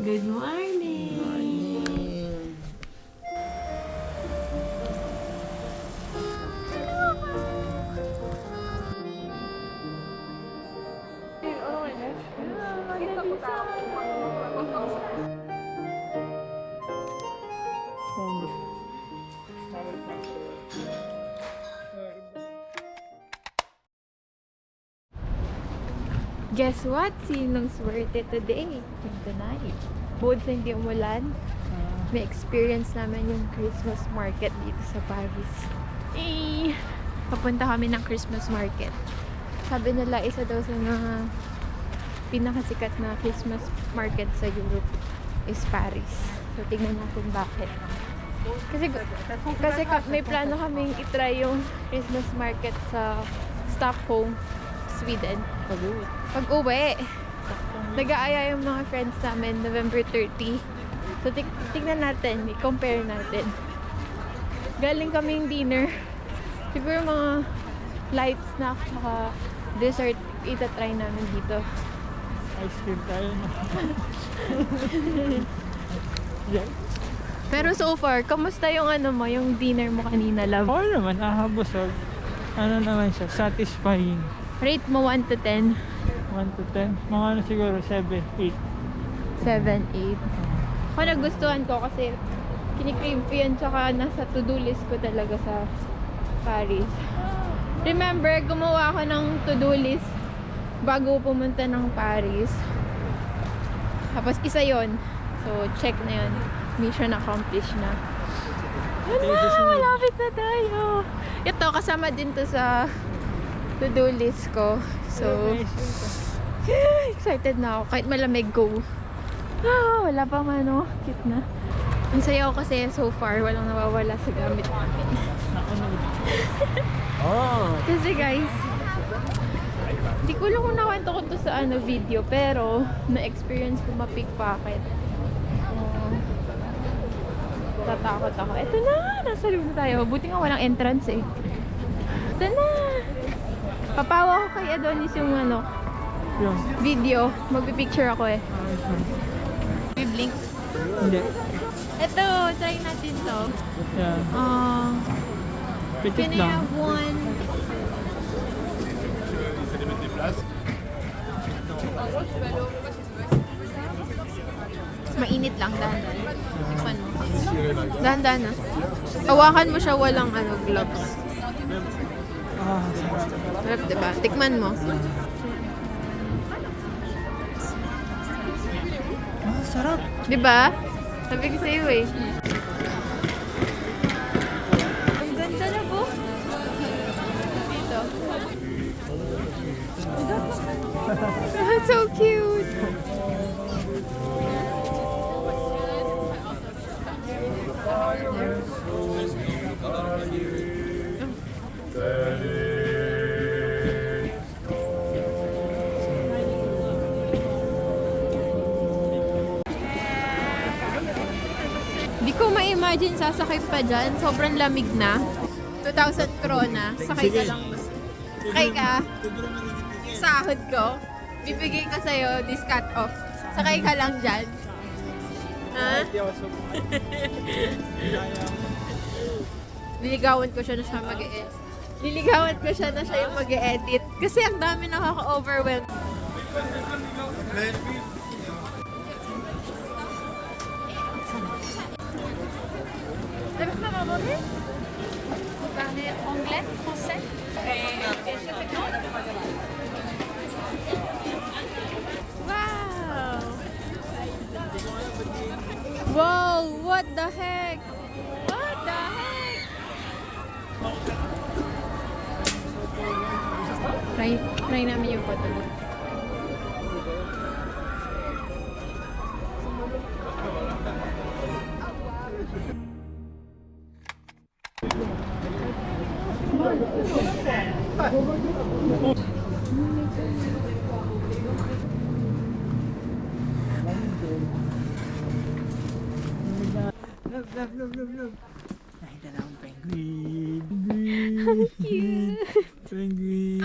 Good morning! Guess what? Sinong swerte today? Tonight. Bukod sa hindi umulan, may experience naman yung Christmas market dito sa Paris. Eh, papunta kami ng Christmas market. Sabi nila isa daw sa mga pinakasikat na Christmas market sa Europe is Paris. So tignan natin bakit. Kasi may plano kaming itry yung Christmas market sa Stockholm, Sweden. Pag-uwi, nag-aaya yung mga friends namin November 30. So, tignan natin, i-compare natin. Galing kaming dinner. Siguro mga light snack tsaka dessert itatry namin dito. Ice cream tayo na. Yeah. Pero so far, kamusta yung yung dinner mo kanina, love? Oo naman, busog. Ano naman siya, satisfying. Rate mo 1 to 10? 1 to 10? Mga siguro 7, 8. 7, 8. Ako nagustuhan ko kasi kinikrave ko yan tsaka nasa to-do list ko talaga sa Paris. Remember, gumawa ako ng to-do list bago pumunta ng Paris. Tapos isa yon. So, check na yun. Mission accomplished na. Yun na! Malapit na tayo! Ito, kasama din to sa to-do list ko. So, excited na ako. Kahit malamig, go. Wala pang cute na. Ang sayo kasi so far, walang nawawala sa gamit namin. Kasi guys, hindi ko lang kung nakwento ko to sa video, pero na-experience ko ma-pickpocket. Tatakot ako. Eto na! Nasa loob na tayo. Buti nga walang entrance eh. Eto na! Papawa ko kay Adonis yung Yung video. Magpipicture ako eh. May blink. Hindi. Eto, try natin to. Yeah. Pitit Can I lang. have one? Mainit lang, dahan-dahan. Tikman mo. Dahan-dahan na. Hawakan mo siya walang gloves. Sarap, diba? Tikman mo. Sarap. Diba? Sabi ko sa'yo eh. Ang ganda na po. Dito. So cute. Di ko ma-imagine sasakay pa dyan. Sobrang lamig na. 2,000 krona. Sakay ka lang. Sakay ka. Sahod ko. Bibigay ko sa'yo discount off. Sakay ka lang dyan. Ha? Liligawan ko siya na siya mag-e-edit. Liligawan ko siya na siya yung mag-e-edit. Kasi ang dami nakaka-overwhelm. Avec ma maman, vous parlez anglais, français et je sais pas. Wow! Wow! What the heck? What the heck? Try namin yung photo. Love. Nakita na akong penguin. Cute! Penguin.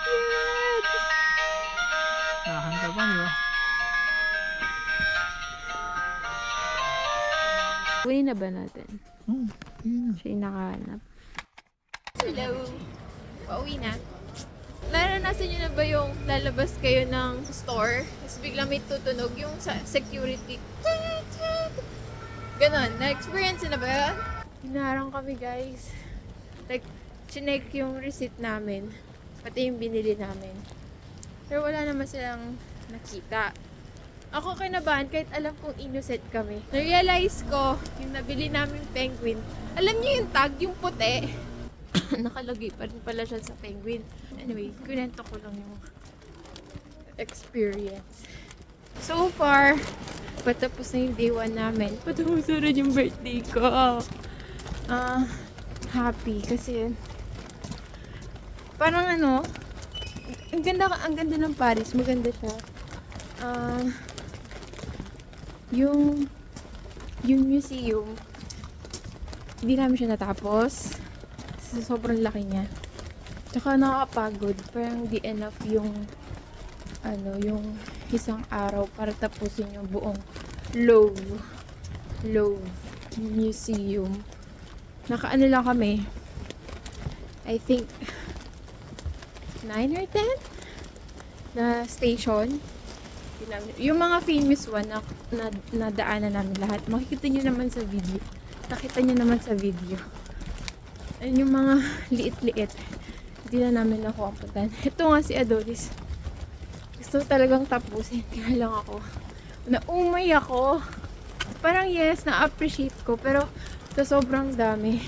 Cute! Nakakanta pa, di ba? na ba natin? Yun. Siya yung nakahanap. Hello! Pauwi na. Naranasan nyo na ba yung lalabas kayo ng store, tapos biglang may tutunog yung sa security? Ganon. Na-experience na ba yan? Hinarang kami, guys. Like, chinek yung receipt namin. Pati yung binili namin. Pero wala naman silang nakita. Ako kinabahan kahit alam kong innocent kami. Na-realize ko, yung nabili namin penguin, alam niyo yung tag, yung puti. Nakalagay pa rin pala siya sa penguin. Anyway, kunento ko lang yung experience. So far, patapos na yung day 1 namin. Patapos na rin yung birthday ko. Happy kasi parang ano, ang ganda ng Paris. Maganda siya. Yung museum, hindi namin siya natapos. Kasi sobrang laki niya. Tsaka nakakapagod. Parang di enough yung yung isang araw para tapusin yung buong Louvre Museum. Nakaano lang kami. I think 9 or 10 na station. Yung mga famous one na daanan namin lahat. Makikita nyo naman sa video. Nakita nyo naman sa video. Ayun yung mga liit-liit. Hindi na namin nakuha ang puntahan. Ito nga si Adonis. Gusto talagang tapusin. Kaya lang ako. Naumay ako. Parang yes, na-appreciate ko. Pero sa sobrang dami.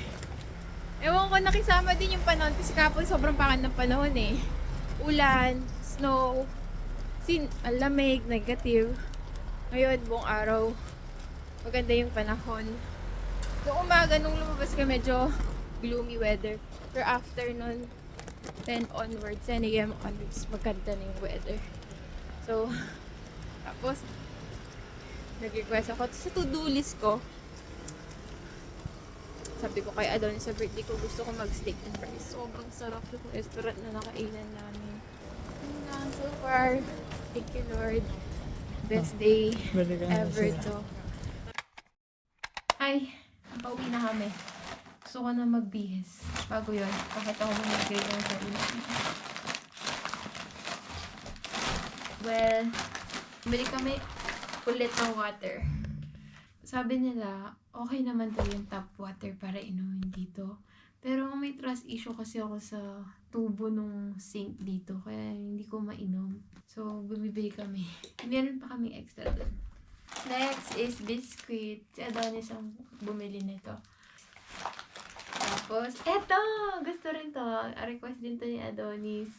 Ewan ko, nakisama din yung panahon. Kasi kapon sobrang pangan ng panahon eh. Ulan, snow, lamig, negative. Ngayon, buong araw, maganda yung panahon. Noong umaga, nung lumabas ka, medyo gloomy weather. Pero after nun, 10 onwards, 10 a.m. onwards, maganda na yung weather. So, tapos, nag-request ako sa to-do list ko. Sabi ko kay Adon sa birthday ko, gusto ko mag-steak and fries. Sobrang sarap yung restaurant na nakainan namin. Yun lang, so far, thank you Lord. Best day ever to. Ay, pauwi na kami. Gusto ko na magbihis. Bago yun, bakit ako mamagay ng sarili. Well, bili kami ulit ng water. Sabi nila, okay naman daw yung tap water para inumin dito. Pero may trust issue kasi ako sa tubo nung sink dito. Kaya hindi ko mainom. So, bumibili kami. Meron pa kaming extra dun. Next is biscuit. Si Adonis ang bumili nito. Tapos, eto! Gusto rin to. Request din to ni Adonis.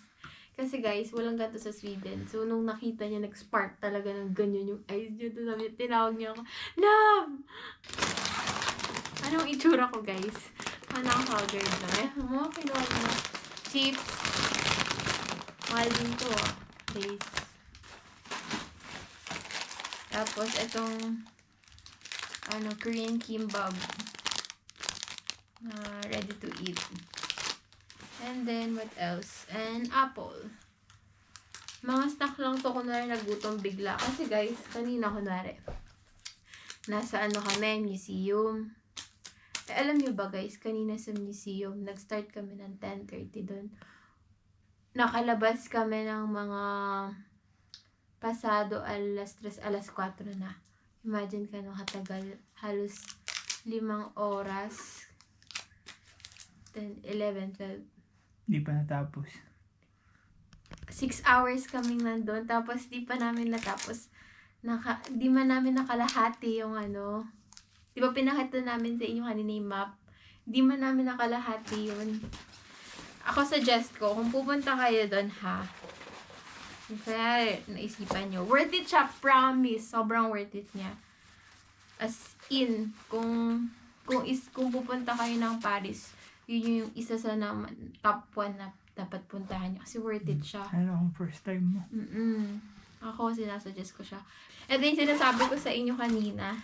Kasi guys, walang gato sa Sweden. So, nung nakita niya, nag-spark talaga ng ganyan yung eyes niya. Sabi, tinawag niya ako, Love! Anong itsura ko, guys? Nakaka-girl na. Mga kinuha niya. Chips. Mahal din to, Please. Tapos, itong Korean kimbap. Ready to eat. And then, what else? And apple. Mga snack lang to, kunwari nagutom bigla. Kasi guys, kanina kunwari, nasa kami, museum. Alam nyo ba guys, kanina sa museum, nag-start kami ng 10:30 doon. Nakalabas kami ng mga pasado alas 3, alas 4 na. Imagine ka nung katagal, halos 5 oras. 10, 11, 12. Di pa natapos. 6 hours kaming nandun, tapos di pa namin natapos. Di man namin nakalahati yung di ba pinakita namin sa inyo kanina yung map? Di man namin nakalahati yun. Ako suggest ko, kung pupunta kayo doon ha, kaya naisipan nyo, worth it siya, promise, sobrang worth it niya. As in, kung pupunta kayo ng Paris, yun yung isa sa top 1 na dapat puntahan nyo. Kasi worth it siya. Ano kung first time mo? Ako, sinasuggest ko siya. Ito yung sinasabi ko sa inyo kanina.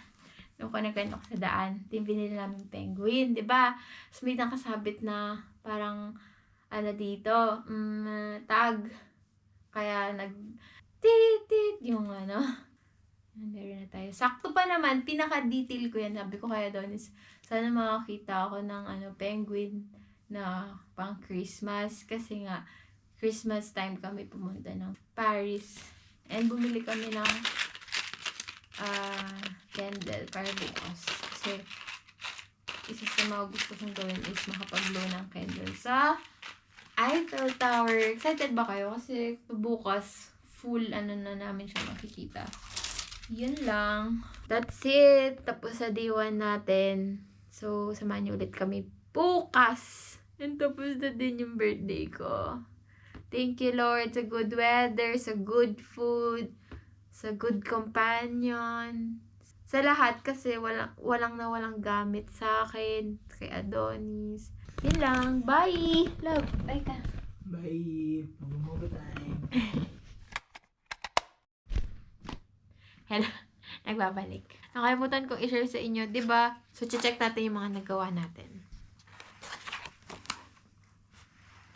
Nung nagkwento ko sa daan. Ito yung binili namin penguin. Diba? Tapos may nakasabit na parang dito. Tag. Kaya tit yung Meron na tayo. Sakto pa naman, pinaka-detail ko yan. Sabi ko kaya doon is, sana makakita ako ng penguin na pang Christmas. Kasi nga, Christmas time kami pumunta ng Paris. And bumili kami ng candle para bukas. Kasi, isa sa mga gusto kong gawin is makapag-blow ng candle sa Eiffel Tower. Excited ba kayo? Kasi bukas, full na namin siya makikita. Yun lang. That's it. Tapos sa day 1 natin. So, samahan niyo ulit kami bukas. And tapos na din yung birthday ko. Thank you, Lord, sa good weather, sa good food, sa good companion. Sa lahat kasi walang gamit sa akin. Kay Adonis. Yun lang. Bye! Love, bye ka. Bye. Mag-umoga time. Hello. Nagbabalik. Nakalimutan kong i-share sa inyo, di ba? So, check natin yung mga nagawa natin.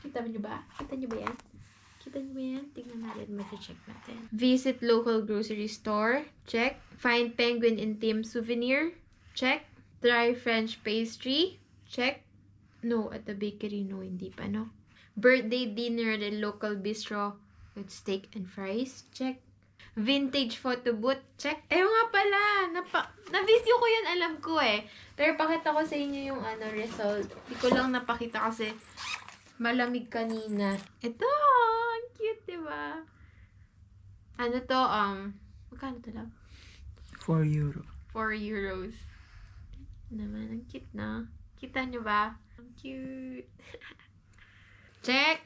Kita nyo ba? Kita nyo ba yan? Kita nyo ba yan? Tingnan natin. Mag-check natin. Visit local grocery store. Check. Find penguin in theme souvenir. Check. Try French pastry. Check. No, at the bakery. No, hindi pa, no? Birthday dinner at a local bistro with steak and fries. Check. Vintage photo booth. Check. Nga pala. Na-video ko yun, alam ko eh. Pero pakita ko sa inyo yung result. Hindi ko lang napakita kasi malamig kanina. Ito. Ang cute, diba? Ano to? Magkano to lang? 4 euro. 4 euros. Naman, ang cute na. Kita nyo ba? Ang cute. Check.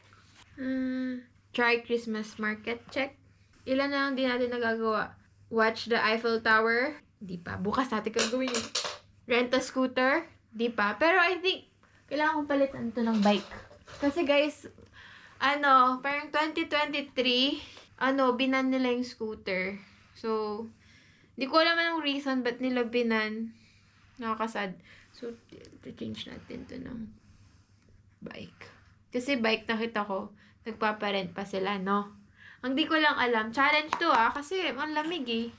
Try Christmas market. Check. Ilan na lang din natin nagagawa. Watch the Eiffel Tower. Di pa. Bukas natin gagawin yun. Rent a scooter. Di pa. Pero I think, kailangan kong palitan ito ng bike. Kasi guys, parang 2023, binan nila yung scooter. So, di ko alam anong reason ba't nila binan. Nakakasad. So, change natin to ng bike. Kasi bike nakita ko, nagpaparent pa sila, no? Ang di ko lang alam, challenge to kasi ang lamig eh.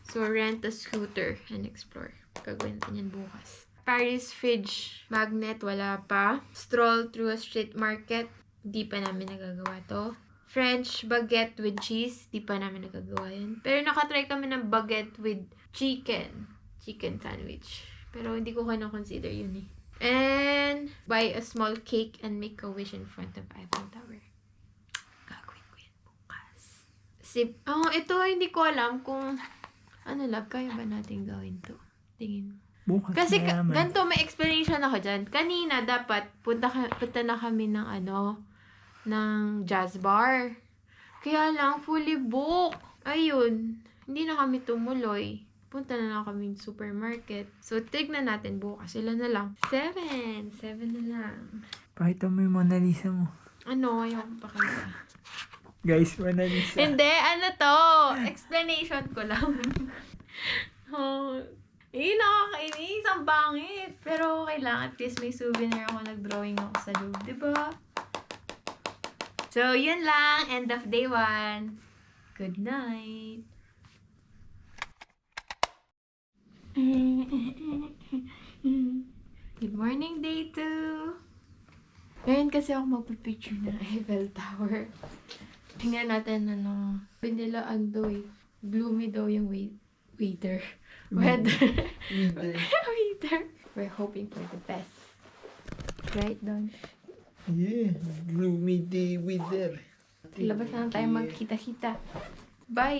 So, rent a scooter and explore. Gagawin natin yan bukas. Paris fridge magnet, wala pa. Stroll through a street market, di pa namin nagagawa to. French baguette with cheese, di pa namin nagagawa yan. Pero nakatry kami ng baguette with chicken sandwich. Pero hindi ko consider yun eh. And buy a small cake and make a wish in front of Eiffel Tower. Gagawin ko yan bukas. Ito hindi ko alam kung love, kaya ba natin gawin to? Tingin mo. Bukas Kasi na yaman. ganito, may explanation ako dyan. Kanina, dapat punta na kami ng ng jazz bar. Kaya lang, fully booked. Ayun, hindi na kami tumuloy. Punta na lang kami sa supermarket. So, tignan natin bukas. Sila na lang. 7 na lang. Pakita mo yung Mona Lisa mo. Ayoko pakita. Guys, Mona Lisa. Hindi, to? Explanation ko lang. Nakakainis. Ang bangit. Pero kailangan at least may souvenir ako. Nag-drawing ako sa loob. Diba? So, yun lang. End of day 1. Good night. Good morning, day 2. Ngayon kasi ako magpipicture ng Eiffel Tower. Tingnan natin pinila daw eh. Gloomy daw yung weather. Waiter. We're hoping for the best. Right, Don? Yeah, gloomy day weather. Labas na lang tayo magkita-kita. Bye!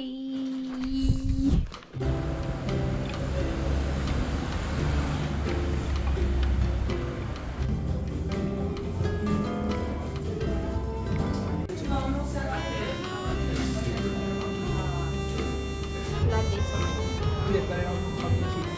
Latte sa Hindi, parang cappuccino.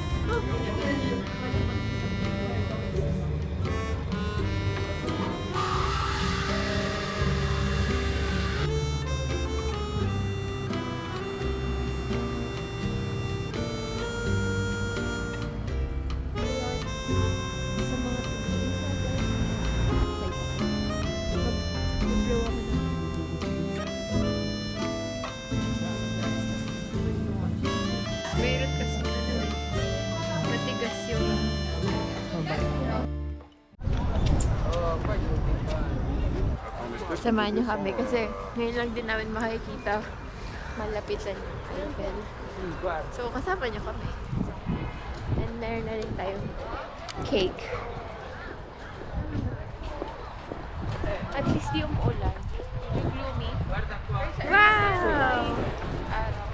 samahan niyo kami kasi ngayon lang din namin makikita malapitan yung Eiffel. So, kasama niyo kami. And meron na rin tayong cake. At least yung ulan. Yung gloomy. Wow! Araw.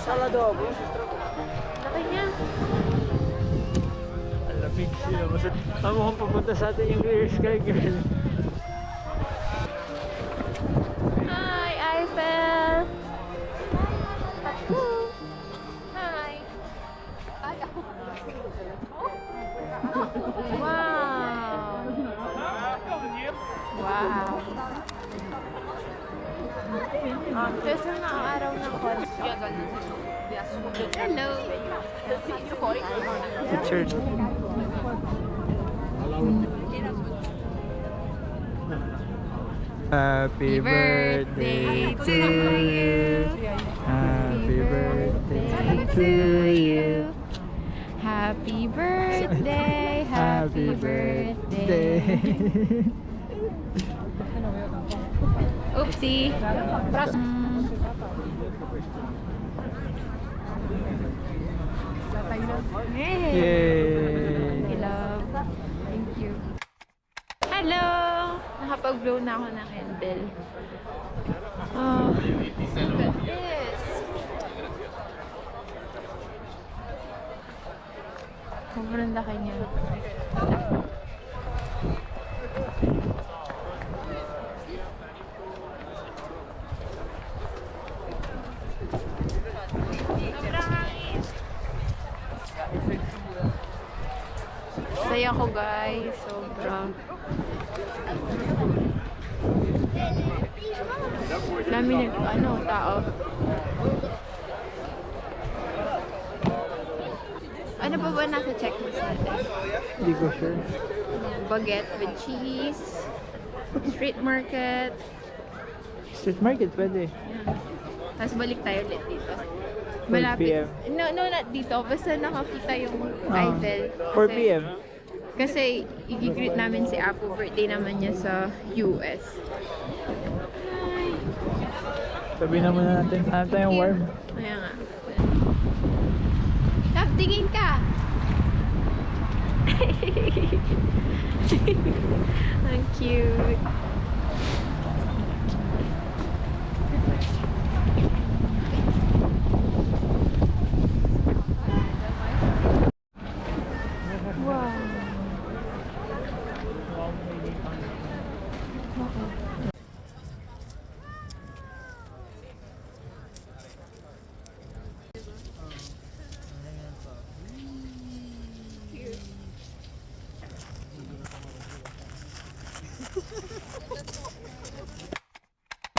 Sala dobo. Laki niya. Ang lapig sila. Ang mukhang pupunta sa atin yung Clear Sky Girl. Hi, Eiffel! Hi! Wow! Wow! Kasi mga araw ng concert. Hello! Picture. Happy birthday to you. Happy birthday to you. Happy birthday! Happy birthday! Oopsie! Hey! Yay! Love. Thank you. Hello! Nakapag-blow na ako ng candle. Oh, look at this! Sobrang laki niya. Sobrang hangin. Saya ko guys, sobrang. Dami tao. Ano pa ba nasa checklist natin? Hindi ko sure. Baguette with cheese, street market. Street market pwede. Yan. Tapos balik tayo ulit dito. 4 PM. No, not dito. Basta nakakita yung Ah, Eiffel. 4 PM. Kasi i-greet namin si Apo. Birthday naman niya sa US. Hi! Sabi na muna natin. Hanap tayong warm. Kaya nga. Tap, tingin ka! Ang cute. Wow.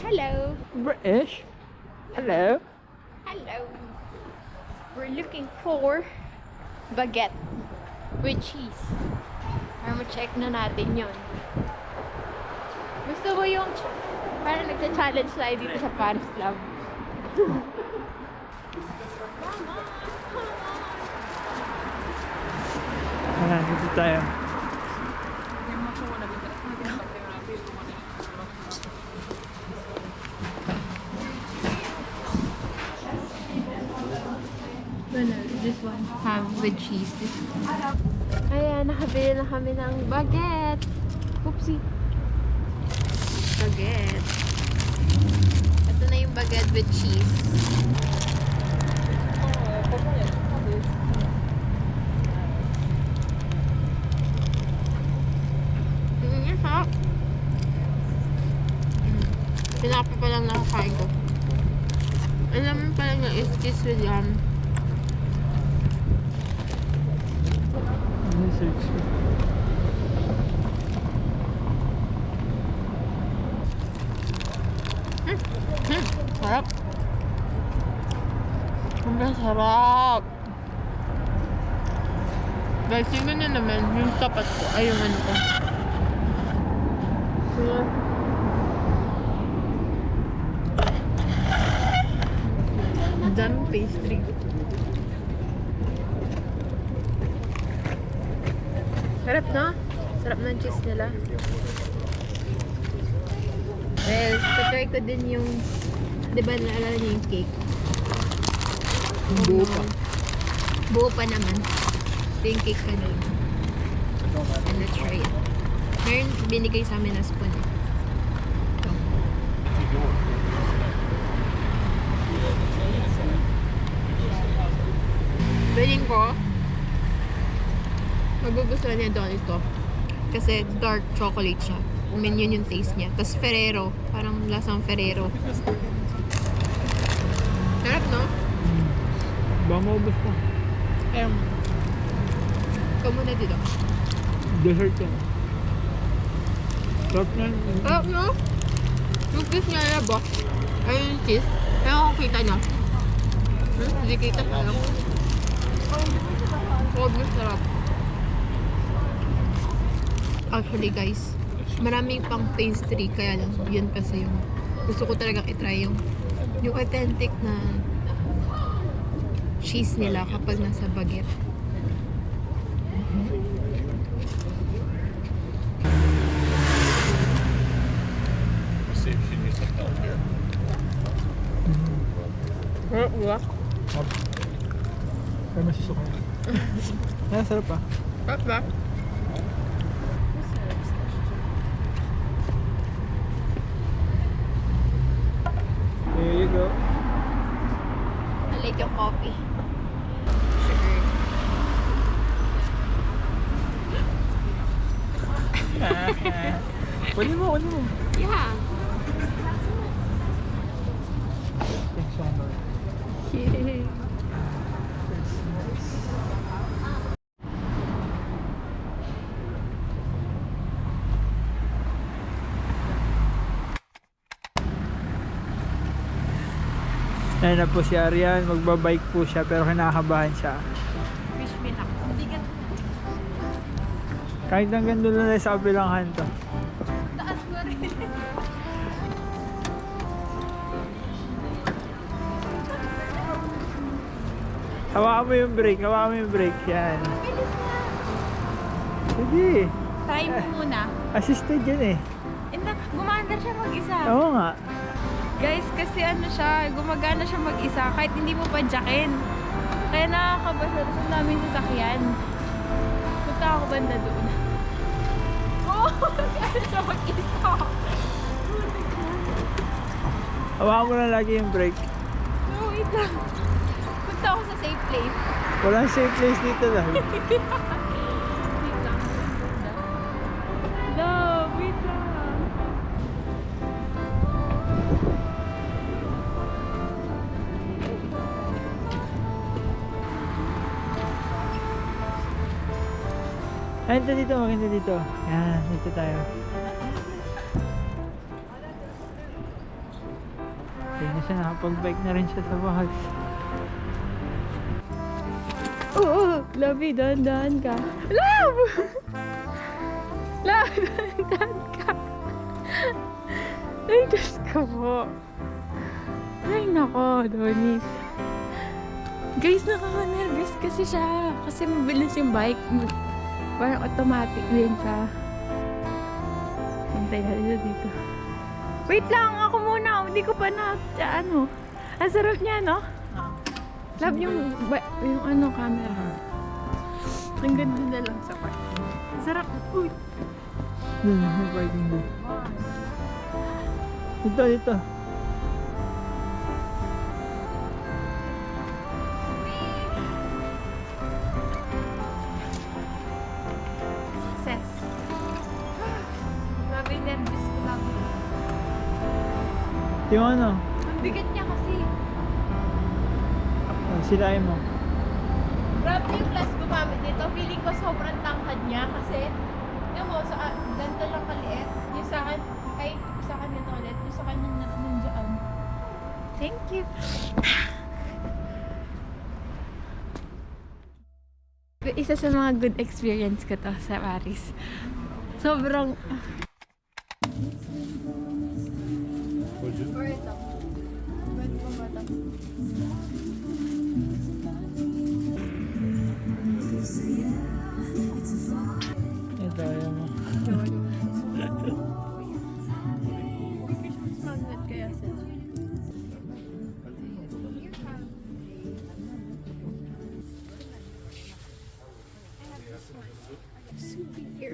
Hello. British? Hello? Hello. We're looking for baguette with cheese. Para ma-check na natin yun. Gusto ko yung parang nagcha-challenge tayo dito sa Paris Club. Ayan, dito tayo. This one. Ham with cheese. This one. Ayan, nakabili na kami ng baguette. Oopsie. Baguette. Ito na yung baguette with cheese. Sarap. Pinapi pa lang nakakain ko. Alam mo pa lang na is cheese with yam. Search ko. Sarap. Sobrang sarap. Guys, tingnan nyo naman yung tapat ko. Ay, yung ano ko. Daming pastry. Sarap na. Sarap ng cheese nila. Well, try ko din yung, di ba naalala niyo yung cake? Buo pa. Buo pa naman. Ito yung cake kanina. And let's try it. Meron binigay sa amin na spoon eh. Ito. Feeling ko, magugustuhan niya doon ito. Kasi dark chocolate siya. I mean, yun yung taste niya. Tapos Ferrero. Parang lasang Ferrero. Sarap, no? Baka maubos pa. Ikaw muna dito. Dessert yan. Sarap na yun. Sarap, no? Yung cheese niya na ba? Ayun yung cheese. Kaya kung kita niya. Hindi kita pa lang. Sobrang sarap. Actually guys, maraming pang pastry kaya lang yun kasi yung gusto ko talagang itry yung authentic na cheese nila kapag nasa baguette. Sarap Kaya masisuka. Sarap pa. Sarap ba? There you go. I like yung coffee. Sugar. Kunin mo. Yeah. Thanks so much. Yay. That's nice. Ayun na po si Arian, magbabike po siya pero kinakabahan siya. Fish meal ako. Bigat. Kahit hanggang doon na sa kabilang kanto. Taas mo rin. Hawakan mo yung brake, yan. Bilis na. Sige, Try mo muna. assisted yan eh. Gumanda siya mag-isa. Oo nga. Guys, kasi ano siya, gumagana siya mag-isa kahit hindi mo padyakin. Kaya nakakaba siya. Tapos ang daming sasakyan. Punta ako banda doon. Oh! Kaya siya mag-isa. Hawakan mo lang lagi yung brake. No, wait lang. Punta ako sa safe place. Walang safe place dito lang. Wait lang. Love, wait lang. Maganda dito. Yan, dito tayo. Kaya na siya, nakapag-bike na rin siya sa bahay. Oo, Lovey, dahan-dahan ka. Love! Love, dahan-dahan ka. Ay, Diyos ko po. Ay, nako, Donis. Guys, nakaka-nervous kasi siya. Kasi mabilis yung bike. Parang automatic din siya. Hintay natin siya dito. Wait lang, ako muna. Hindi ko pa na, ano. Ang sarap niya, no? Love yung camera. Ang ganda na lang sa park. Ang sarap. Uy! May parking doon. Dito. Success. Grabe yung nervous ko lang. Yung ano, Ang bigat niya kasi. silain mo. Grabe yung class gumamit nito. Feeling ko sobrang tangkad niya kasi yun mo, ganito lang kaliit. Yung sa akin, sa akin nito ulit. Yung sa kanya nandiyan. Thank you. Isa sa mga good experience ko to sa Paris. Sobrang... Ito, ayaw mo.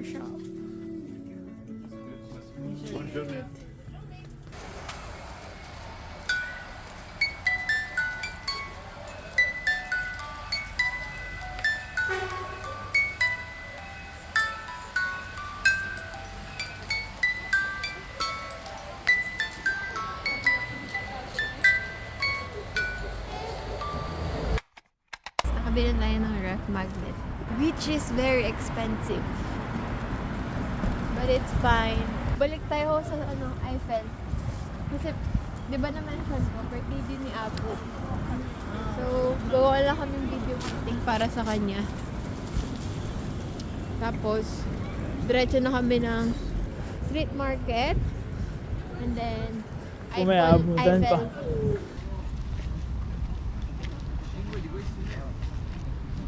their shop. Nakabili tayo ng ref magnet, which is very expensive. But it's fine. Balik tayo sa Eiffel. Kasi, di ba naman ko, birthday din ni Apo. So, gawa lang kaming video meeting para sa kanya. Tapos, diretso na kami ng street market. And then, Kung may abutan pa.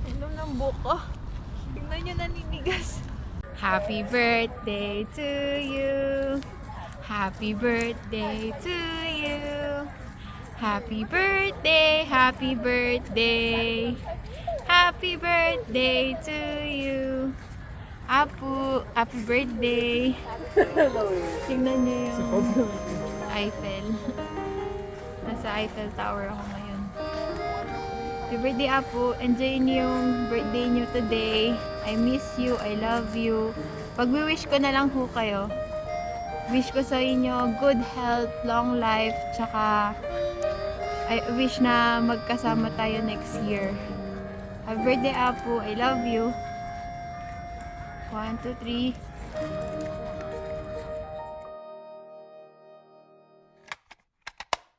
Inom ng buko. Tingnan nyo, naninigas. Happy birthday to you. Happy birthday to you. Happy birthday, happy birthday. Happy birthday to you. Apu, happy birthday. Tingnan nyo yung Eiffel. Nasa Eiffel Tower ako ngayon. Happy birthday, Apu. Enjoy niyo yung birthday niyo today. I miss you. I love you. Pag-wish ko na lang ho kayo. Wish ko sa inyo good health, long life, tsaka I wish na magkasama tayo next year. Happy birthday, Apu. I love you. 1, 2, 3.